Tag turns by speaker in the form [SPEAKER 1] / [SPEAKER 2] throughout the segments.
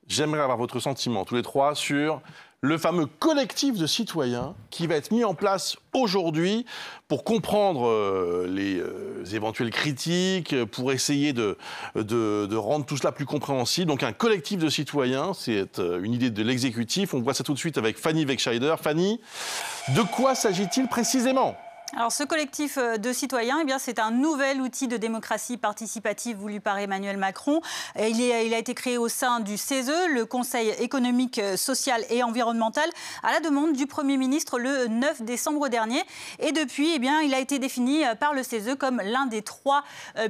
[SPEAKER 1] J'aimerais avoir votre sentiment, tous les trois, sur le fameux collectif de citoyens qui va être mis en place aujourd'hui pour comprendre les éventuelles critiques, pour essayer de rendre tout cela plus compréhensible. Donc un collectif de citoyens, c'est une idée de l'exécutif. On voit ça tout de suite avec Fanny Wegscheider. Fanny, de quoi s'agit-il précisément ?
[SPEAKER 2] Alors, ce collectif de citoyens, eh bien, c'est un nouvel outil de démocratie participative voulu par Emmanuel Macron. Il a été créé au sein du CESE, le Conseil économique, social et environnemental, à la demande du Premier ministre le 9 décembre dernier. Et depuis, eh bien, il a été défini par le CESE comme l'un des 3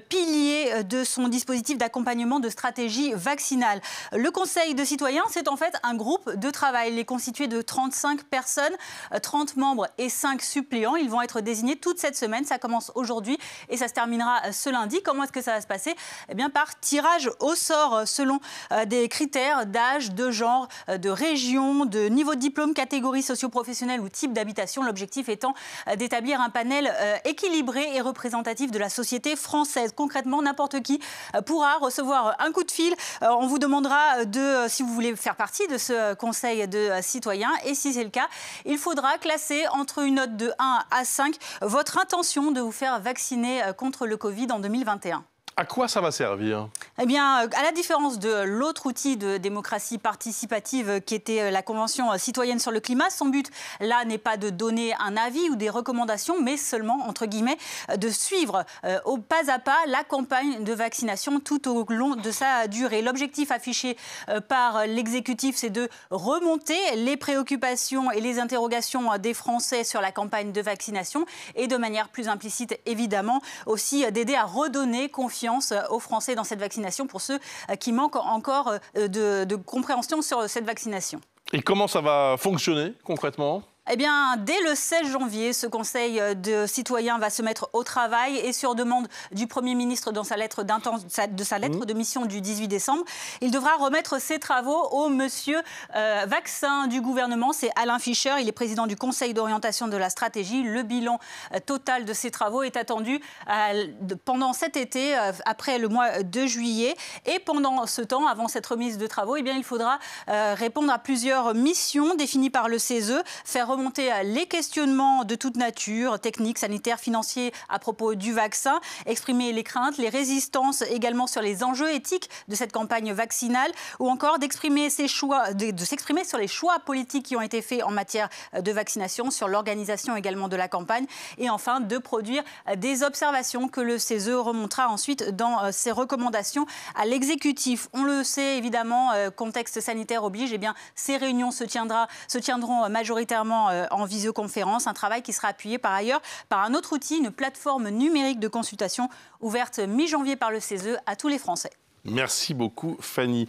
[SPEAKER 2] piliers de son dispositif d'accompagnement de stratégie vaccinale. Le Conseil de citoyens, c'est en fait un groupe de travail. Il est constitué de 35 personnes, 30 membres et 5 suppléants. Ils vont être désigné toute cette semaine. Ça commence aujourd'hui et ça se terminera ce lundi. Comment est-ce que ça va se passer ? Eh bien, par tirage au sort selon des critères d'âge, de genre, de région, de niveau de diplôme, catégorie socio-professionnelle ou type d'habitation. L'objectif étant d'établir un panel équilibré et représentatif de la société française. Concrètement, n'importe qui pourra recevoir un coup de fil. On vous demandera si vous voulez faire partie de ce conseil de citoyens. Et si c'est le cas, il faudra classer entre une note de 1 à 5 votre intention de vous faire vacciner contre le Covid en 2021.
[SPEAKER 1] À quoi ça va servir ?
[SPEAKER 2] Eh bien, à la différence de l'autre outil de démocratie participative qui était la Convention citoyenne sur le climat, son but, là, n'est pas de donner un avis ou des recommandations, mais seulement, entre guillemets, de suivre au pas à pas la campagne de vaccination tout au long de sa durée. L'objectif affiché par l'exécutif, c'est de remonter les préoccupations et les interrogations des Français sur la campagne de vaccination et de manière plus implicite, évidemment, aussi d'aider à redonner confiance aux Français dans cette vaccination pour ceux qui manquent encore de compréhension sur cette vaccination.
[SPEAKER 1] Et comment ça va fonctionner concrètement ?
[SPEAKER 2] Eh bien, dès le 16 janvier, ce conseil de citoyens va se mettre au travail et sur demande du Premier ministre dans sa lettre de mission du 18 décembre, il devra remettre ses travaux au monsieur vaccin du gouvernement. C'est Alain Fischer, il est président du Conseil d'orientation de la stratégie. Le bilan total de ces travaux est attendu pendant cet été, après le mois de juillet. Et pendant ce temps, avant cette remise de travaux, eh bien, il faudra répondre à plusieurs missions définies par le CESE, faire remonter les questionnements de toute nature, techniques, sanitaires, financiers à propos du vaccin, exprimer les craintes, les résistances également sur les enjeux éthiques de cette campagne vaccinale ou encore d'exprimer ses choix, de s'exprimer sur les choix politiques qui ont été faits en matière de vaccination, sur l'organisation également de la campagne et enfin de produire des observations que le CESE remontera ensuite dans ses recommandations à l'exécutif. On le sait évidemment, contexte sanitaire oblige, eh bien, ces réunions se tiendront majoritairement en visioconférence, un travail qui sera appuyé par ailleurs par un autre outil, une plateforme numérique de consultation ouverte mi-janvier par le CESE à tous les Français.
[SPEAKER 1] Merci beaucoup Fanny.